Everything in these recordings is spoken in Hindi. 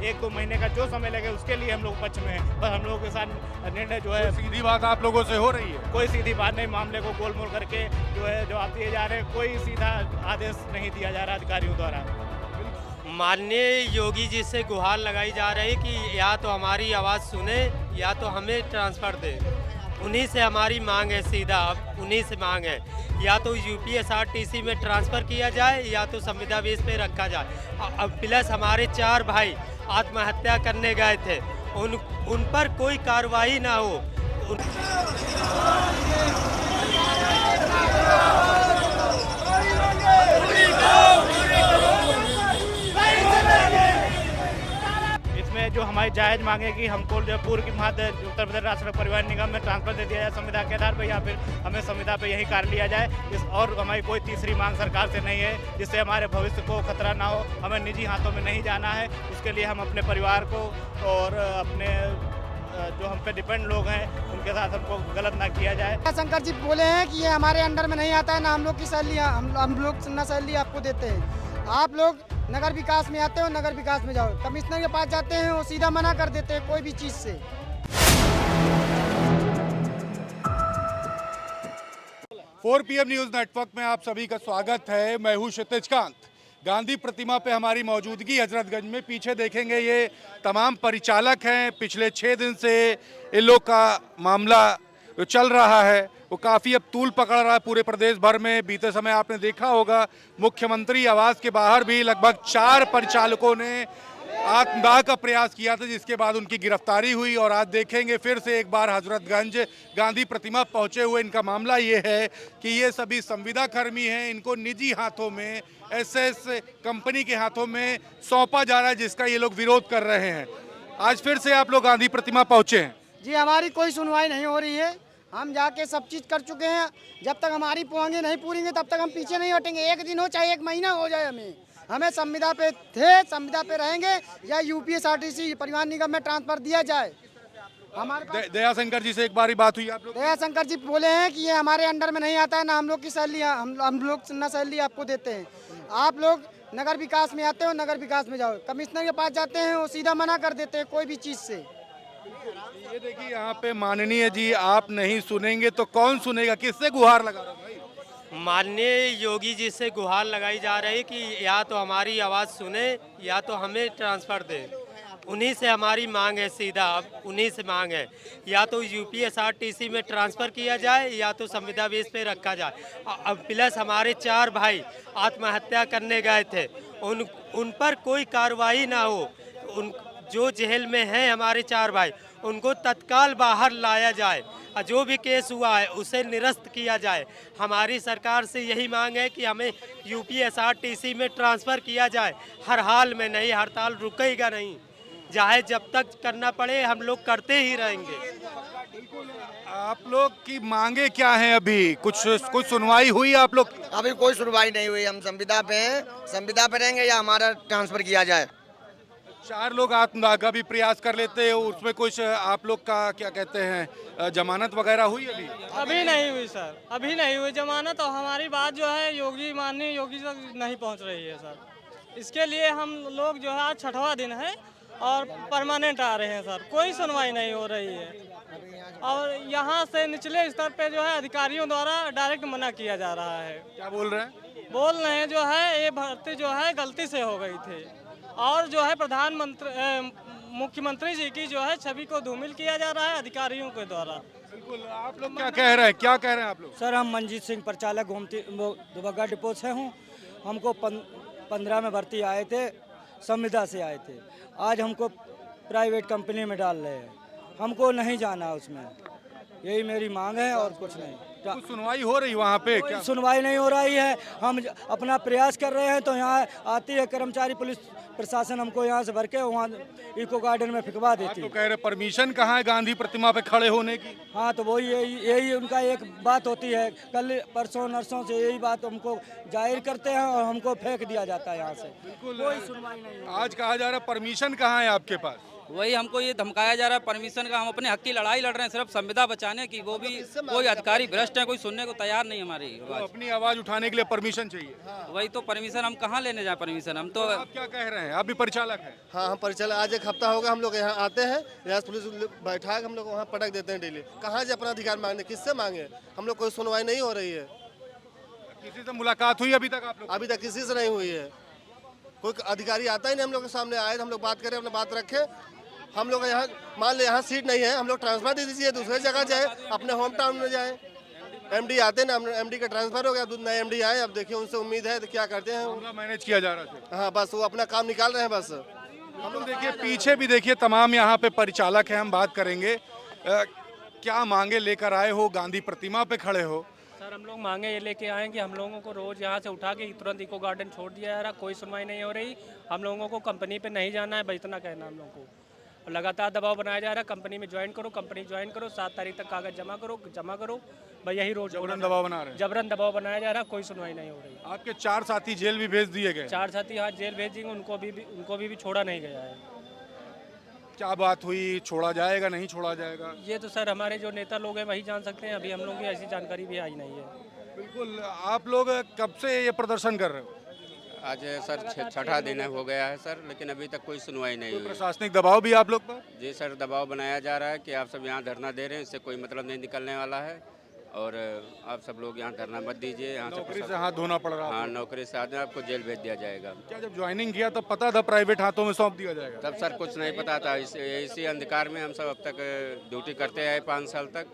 एक दो महीने का जो समय लगे उसके लिए हम लोग पक्ष में हैं। बस हम लोगों के साथ निर्णय जो है, सीधी बात आप लोगों से हो रही है। कोई सीधी बात नहीं, मामले को गोलमोल करके जो है जवाब दिए जा रहे हैं। कोई सीधा आदेश नहीं दिया जा रहा अधिकारियों द्वारा। माननीय योगी जी से गुहार लगाई जा रही कि या तो हमारी आवाज़ सुने या तो हमें ट्रांसफ़र दे। उन्हीं से हमारी मांग है, सीधा अब उन्हीं से मांग है, या तो यूपीएसआरटीसी में ट्रांसफ़र किया जाए या तो संविदा बेस पे रखा जाए। अब प्लस हमारे 4 भाई आत्महत्या करने गए थे, उन पर कोई कार्रवाई ना हो। इसमें जो हमारी जायज़ मांगे कि हमको जो पूर्व की मध्य उत्तर प्रदेश राष्ट्रीय परिवहन निगम में ट्रांसफर दे दिया जाए संविदा के आधार पर, या फिर हमें संविदा पे यही कार्य लिया जाए। और हमारी कोई तीसरी मांग सरकार से नहीं है जिससे हमारे भविष्य को खतरा ना हो। हमें निजी हाथों में नहीं जाना है। उसके लिए हम अपने परिवार को और अपने जो हम पे डिपेंड लोग हैं उनके साथ हमको गलत ना किया जाए। शंकर जी बोले हैं कि ये हमारे अंडर में नहीं आता है, ना हम लोग की सैलरी हम लोग ना सैलरी आपको देते हैं। आप लोग नगर विकास में आते हो, नगर विकास में जाओ। कमिश्नर के पास जाते हैं, वो सीधा मना कर देते हैं कोई भी चीज़ से। 4 PM न्यूज़ नेटवर्क में आप सभी का स्वागत है। मैं हूँ क्षितिज कांत। गांधी प्रतिमा पे हमारी मौजूदगी हजरतगंज में। पीछे देखेंगे ये तमाम परिचालक हैं। पिछले 6 दिन से इन लोग का मामला जो चल रहा है वो काफ़ी अब तूल पकड़ रहा है पूरे प्रदेश भर में। बीते समय आपने देखा होगा मुख्यमंत्री आवास के बाहर भी लगभग 4 परिचालकों ने आत्मदाह का प्रयास किया था, जिसके बाद उनकी गिरफ्तारी हुई। और आज देखेंगे फिर से एक बार हजरतगंज गांधी प्रतिमा पहुंचे हुए। इनका मामला ये है कि ये सभी संविदा कर्मी हैं, इनको निजी हाथों में SS कंपनी के हाथों में सौंपा जा रहा है, जिसका ये लोग विरोध कर रहे हैं। आज फिर से आप लोग गांधी प्रतिमा पहुंचे हैं। जी, हमारी कोई सुनवाई नहीं हो रही है। हम जाके सब चीज़ कर चुके हैं। जब तक हमारी मांगे नहीं पूरी तब तक हम पीछे नहीं हटेंगे। एक दिन हो चाहे 1 महीना हो जाए, हमें संविदा पे थे, संविदा पे रहेंगे, या यूपीएसआरटीसी परिवहन निगम में ट्रांसफर दिया जाए। हमारे दया शंकर जी से एक बारी बात हुई आप लोग? दया शंकर जी बोले हैं कि ये हमारे अंडर में नहीं आता है, ना हम लोग की सैलरी हम लोग ना सैलरी आपको देते हैं। आप लोग नगर विकास में आते हो, नगर विकास में जाओ। कमिश्नर के पास जाते हैं, वो सीधा मना कर देते हैं कोई भी चीज़ से। ये देखिए यहाँ पे माननीय जी, आप नहीं सुनेंगे तो कौन सुनेगा? किससे गुहार लगा रहा भाई? माननीय योगी जी से गुहार लगाई जा रही कि या तो हमारी आवाज़ सुने या तो हमें ट्रांसफ़र दे। उन्हीं से हमारी मांग है, सीधा अब उन्हीं से मांग है, या तो यूपीएसआरटीसी में ट्रांसफ़र किया जाए या तो संविदा बेस पे रखा जाए। अब प्लस हमारे 4 भाई आत्महत्या करने गए थे, उन पर कोई कार्रवाई ना हो। उन जो जेल में हैं हमारे 4 भाई, उनको तत्काल बाहर लाया जाए। जो भी केस हुआ है उसे निरस्त किया जाए। हमारी सरकार से यही मांग है कि हमें यूपीएसआरटीसी में ट्रांसफ़र किया जाए। हर हाल में नहीं, हड़ताल रुकेगा नहीं। चाहे जब तक करना पड़े हम लोग करते ही रहेंगे। आप लोग की मांगे क्या हैं? अभी कुछ सुनवाई हुई आप लोग? अभी कोई सुनवाई नहीं हुई। हम संविदा पे हैं, संविदा पे रहेंगे या हमारा ट्रांसफर किया जाए। 4 लोग आत्मदाह का भी प्रयास कर लेते हैं, उसमें कुछ आप लोग का क्या कहते हैं, जमानत वगैरह हुई? अभी नहीं हुई सर, अभी नहीं हुई जमानत। और हमारी बात जो है माननीय योगी तक नहीं पहुंच रही है सर। इसके लिए हम लोग जो है आज 6वां दिन है और परमानेंट आ रहे हैं सर। कोई सुनवाई नहीं हो रही है और यहाँ से निचले स्तर पे जो है अधिकारियों द्वारा डायरेक्ट मना किया जा रहा है। क्या बोल रहे हैं? बोल रहे हैं जो है ये भर्ती जो है गलती से हो गई थी और जो है मुख्यमंत्री जी की जो है छवि को धूमिल किया जा रहा है अधिकारियों के द्वारा। बिल्कुल। आप लोग क्या कह रहे हैं? क्या कह रहे हैं आप लोग? सर, हम मंजीत सिंह प्रचालक गोमती दुबग्गा डिपो से हूँ। हमको 15 में भर्ती आए थे, संविदा से आए थे। आज हमको प्राइवेट कंपनी में डाल रहे हैं, हमको नहीं जाना उसमें। यही मेरी मांग है और कुछ नहीं। कुछ सुनवाई हो रही वहाँ पे? क्या सुनवाई नहीं हो रही है। हम अपना प्रयास कर रहे हैं तो यहाँ आती है कर्मचारी पुलिस प्रशासन, हमको यहाँ से भर के वहाँ इको गार्डन में फिकवा देती है। तो कह रहे परमिशन कहाँ है गांधी प्रतिमा पे खड़े होने की? हाँ, तो वही यही उनका एक बात होती है। कल परसों नरसों से यही बात हमको जाहिर करते हैं और हमको फेंक दिया जाता है यहाँ से। बिल्कुल। कोई सुनवाई नहीं। आज कहा जा रहा है परमिशन कहाँ है आपके पास? वही हमको ये धमकाया जा रहा है परमिशन का। हम अपने हक की लड़ाई लड़ रहे हैं सिर्फ संविदा बचाने की, वो भी कोई अधिकारी भ्रष्ट है, कोई सुनने को तैयार नहीं हमारी तो आवाज। अपनी आवाज उठाने के लिए परमिशन चाहिए। वही तो परमिशन हम कहाँ लेने जाए परमिशन, हम तो आप क्या कह रहे हैं? आप भी परिचालक हैं। हाँ हम परिचालक, आज एक हफ्ता होगा हम लोग यहाँ आते हैं, यहाँ पुलिस बैठा के हम लोग वहाँ पटक देते हैं डेली। कहाँ से अपना अधिकार मांगने, किससे मांगे? हम लोग कोई सुनवाई नहीं हो रही है। किसी से मुलाकात हुई अभी तक आप लोग? अभी तक किसी से नहीं हुई है। कोई अधिकारी आता ही नहीं हम लोग के सामने, आए हम लोग बात करें, अपने बात रखें। हम लोग यहाँ मान ले यहाँ सीट नहीं है, हम लोग ट्रांसफर दे दीजिए, दूसरे जगह जाए, अपने होम टाउन में जाए। एमडी आते ना, एमडी का ट्रांसफर हो गया, नए एमडी आए, अब देखिए उनसे उम्मीद है तो क्या करते हैं। पूरा मैनेज किया जा रहा है। हाँ बस वो अपना काम निकाल रहे हैं बस। हम लोग देखिए पीछे भी देखिए तमाम यहाँ पे परिचालक हैं, हम बात करेंगे। क्या मांगे लेकर आए हो? गांधी प्रतिमा पे खड़े हो। सर हम लोग मांगे ये लेके आए कि हम लोगों को रोज़ यहाँ से उठा के तुरंत इको गार्डन छोड़ दिया जा रहा, कोई सुनवाई नहीं हो रही। हम लोगों को कंपनी पे नहीं जाना है, बस इतना कहना हम लोगों को। और लगातार दबाव बनाया जा रहा है, कंपनी में ज्वाइन करो, कंपनी ज्वाइन करो, 7 तारीख तक कागज जमा करो। भाई यही रोज जबरन दबाव बना रहे हैं। जबरन दबाव बनाया जा रहा है, कोई सुनवाई नहीं हो रही। आपके 4 साथी जेल भी भेज दिए गए। 4 साथी आज जेल भेजेंगे, उनको भी छोड़ा नहीं गया है। क्या बात हुई? छोड़ा जाएगा नहीं छोड़ा जाएगा? ये तो सर हमारे जो नेता लोग हैं वही जान सकते हैं, अभी हम लोगों की ऐसी जानकारी भी आई नहीं है। बिल्कुल। आप लोग कब से ये प्रदर्शन कर रहे हो? आज सर 6ठा दिन हो गया है सर, लेकिन अभी तक कोई सुनवाई नहीं हुई। प्रशासनिक दबाव भी आप लोग पर? जी सर, दबाव बनाया जा रहा है कि आप सब यहाँ धरना दे रहे हैं, इससे कोई मतलब नहीं निकलने वाला है और आप सब लोग यहाँ धरना मत दीजिए। यहाँ नौकरी से हाथ धोना पड़ रहा है। हाँ, नौकरी से हाथ, आपको जेल भेज दिया जाएगा। क्या जब ज्वाइनिंग किया तब पता था प्राइवेट हाथों में सौंप दिया जाएगा? तब सर कुछ नहीं पता था। इसी अंधकार में हम सब अब तक ड्यूटी करते आए 5 साल तक,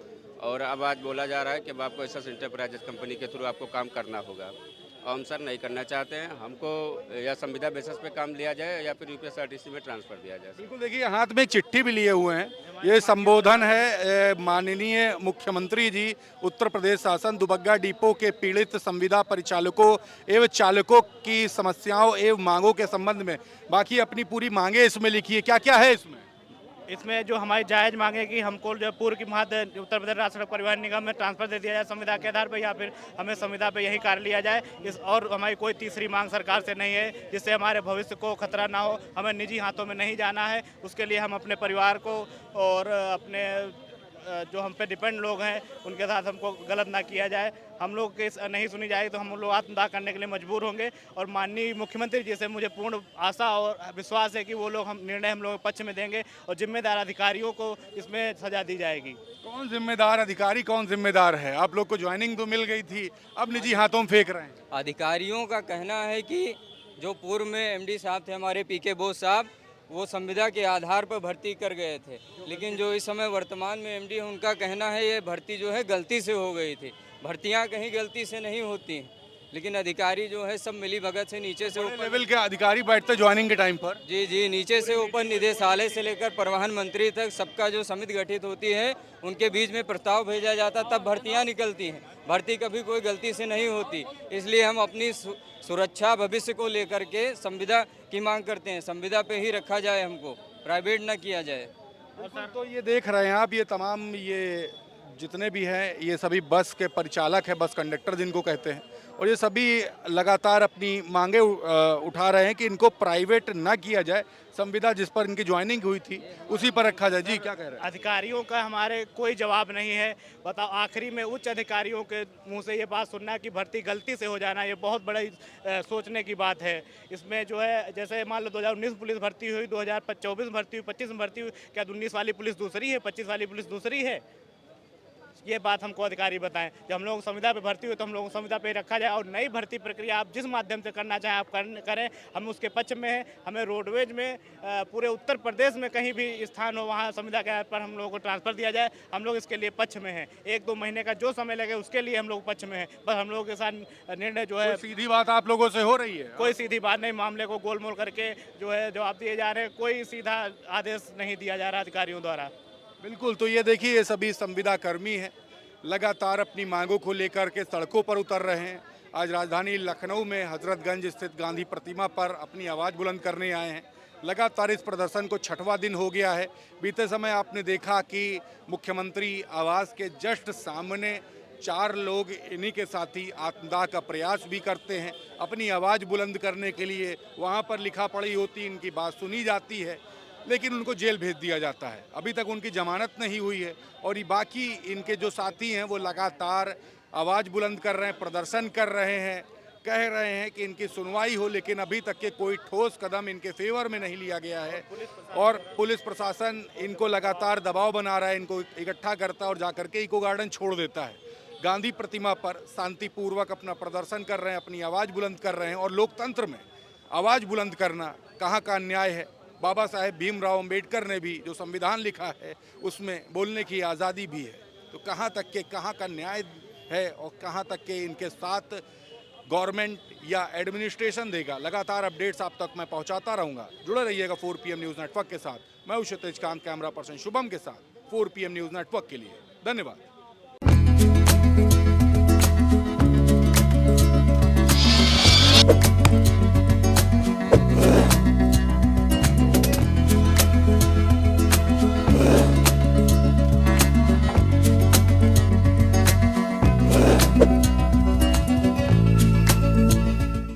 और अब आज बोला जा रहा है कि अब आपको एसएस इंटरप्राइजेस कंपनी के थ्रू आपको काम करना होगा। और हम सर नहीं करना चाहते हैं। हमको या संविदा बेसिस पे काम लिया जाए या फिर यूपीएसआरटीसी में ट्रांसफर दिया जाए। बिल्कुल। देखिए हाथ में एक चिट्ठी भी लिए हुए हैं। ये संबोधन है माननीय मुख्यमंत्री जी उत्तर प्रदेश शासन दुबग्गा डिपो के पीड़ित संविदा परिचालकों एवं चालकों की समस्याओं एवं मांगों के संबंध में। बाकी अपनी पूरी मांगे इसमें लिखी है। क्या क्या है इसमें? इसमें जो हमारी जायज़ मांगे कि हमको जो पूर्व की मध्य उत्तर प्रदेश राज्य सड़क परिवहन निगम में ट्रांसफर दे दिया जाए संविदा के आधार पर, या फिर हमें संविदा पे यही कार्य लिया जाए। इस और हमारी कोई तीसरी मांग सरकार से नहीं है जिससे हमारे भविष्य को खतरा ना हो। हमें निजी हाथों में नहीं जाना है। उसके लिए हम अपने परिवार को और अपने जो हम पे डिपेंड लोग हैं उनके साथ हमको गलत ना किया जाए। हम लोग केस नहीं सुनी जाएगी तो हम लोग आत्मदाह करने के लिए मजबूर होंगे। और माननीय मुख्यमंत्री जी से मुझे पूर्ण आशा और विश्वास है कि वो लोग निर्णय हम लोगों के पक्ष में देंगे और जिम्मेदार अधिकारियों को इसमें सजा दी जाएगी। कौन जिम्मेदार अधिकारी, कौन जिम्मेदार है? आप लोग को ज्वाइनिंग तो मिल गई थी, अब निजी हाथों में फेंक रहे हैं। अधिकारियों का कहना है कि जो पूर्व में एमडी साहब थे हमारे पीके बोस साहब, वो संविदा के आधार पर भर्ती कर गए थे, लेकिन जो इस समय वर्तमान में एमडी है उनका कहना है ये भर्ती जो है गलती से हो गई थी। भर्तियां कहीं गलती से नहीं होती, लेकिन अधिकारी जो है सब मिली भगत से नीचे से ऊपर लेवल के अधिकारी बैठते ज्वाइनिंग के टाइम पर। जी नीचे से ऊपर निदेशालय से लेकर परिवहन मंत्री तक सबका जो समिति गठित होती है उनके बीच में प्रस्ताव भेजा जाता, तब भर्तियां निकलती हैं। भर्ती कभी कोई गलती से नहीं होती। इसलिए हम अपनी सुरक्षा भविष्य को लेकर के संविदा की मांग करते हैं। संविदा पे ही रखा जाए, हमको प्राइवेट ना किया जाए। और सर तो ये देख रहे हैं आप, ये तमाम ये जितने भी हैं ये सभी बस के परिचालक हैं, बस कंडक्टर जिनको कहते हैं, और ये सभी लगातार अपनी मांगे उठा रहे हैं कि इनको प्राइवेट ना किया जाए। संविदा जिस पर इनकी ज्वाइनिंग हुई थी उसी पर रखा जाए। जी क्या कह रहे हैं? अधिकारियों का हमारे कोई जवाब नहीं है। बताओ, आखिरी में उच्च अधिकारियों के मुंह से ये बात सुनना कि भर्ती गलती से हो जाना, ये बहुत बड़ी सोचने की बात है। इसमें जो है जैसे मान लो 2019 पुलिस भर्ती हुई, 2024 भर्ती हुई, 25 में भर्ती हुई, क्या 19 वाली पुलिस दूसरी है, 25 वाली पुलिस दूसरी है? ये बात हमको अधिकारी बताएं। जब हम लोग संविदा पे भर्ती हुई तो हम लोगों को संविदा पे रखा जाए और नई भर्ती प्रक्रिया आप जिस माध्यम से करना चाहें आप करें, हम उसके पक्ष में हैं। हमें रोडवेज में पूरे उत्तर प्रदेश में कहीं भी स्थान हो वहाँ संविदा के आधार पर हम लोगों को ट्रांसफ़र दिया जाए। हम लोग इसके लिए पक्ष में हैं। 1-2 महीने का जो समय लगे उसके लिए हम लोग पक्ष में हैं। बस हम लोगों के साथ निर्णय जो है सीधी बात आप लोगों से हो रही है? कोई सीधी बात नहीं, मामले को गोलमोल करके जो है जवाब दिए जा रहे हैं। कोई सीधा आदेश नहीं दिया जा रहा अधिकारियों द्वारा। बिल्कुल। तो ये देखिए ये सभी संविदा कर्मी हैं, लगातार अपनी मांगों को लेकर के सड़कों पर उतर रहे हैं। आज राजधानी लखनऊ में हजरतगंज स्थित गांधी प्रतिमा पर अपनी आवाज़ बुलंद करने आए हैं। लगातार इस प्रदर्शन को 6वां दिन हो गया है। बीते समय आपने देखा कि मुख्यमंत्री आवास के जस्ट सामने 4 लोग इन्हीं के साथी आत्मदाह का प्रयास भी करते हैं। अपनी आवाज़ बुलंद करने के लिए वहाँ पर लिखा पढ़ी होती, इनकी बात सुनी जाती है, लेकिन उनको जेल भेज दिया जाता है। अभी तक उनकी जमानत नहीं हुई है और ये बाकी इनके जो साथी हैं वो लगातार आवाज़ बुलंद कर रहे हैं, प्रदर्शन कर रहे हैं, कह रहे हैं कि इनकी सुनवाई हो, लेकिन अभी तक के कोई ठोस कदम इनके फेवर में नहीं लिया गया है। और पुलिस प्रशासन इनको लगातार दबाव बना रहा है, इनको इकट्ठा करता है और जाकर के इको गार्डन छोड़ देता है। गांधी प्रतिमा पर शांतिपूर्वक अपना प्रदर्शन कर रहे हैं, अपनी आवाज़ बुलंद कर रहे हैं। और लोकतंत्र में आवाज़ बुलंद करना कहाँ का अन्याय है। बाबा साहेब भीमराव अंबेडकर ने भी जो संविधान लिखा है उसमें बोलने की आज़ादी भी है। तो कहाँ का न्याय है और कहाँ तक के इनके साथ गवर्नमेंट या एडमिनिस्ट्रेशन देगा। लगातार अपडेट्स आप तक मैं पहुंचाता रहूंगा। जुड़े रहिएगा 4 PM न्यूज़ नेटवर्क के साथ। मैं हूं क्षितिज कांत, कैमरा पर्सन शुभम के साथ 4 PM न्यूज़ नेटवर्क के लिए। धन्यवाद।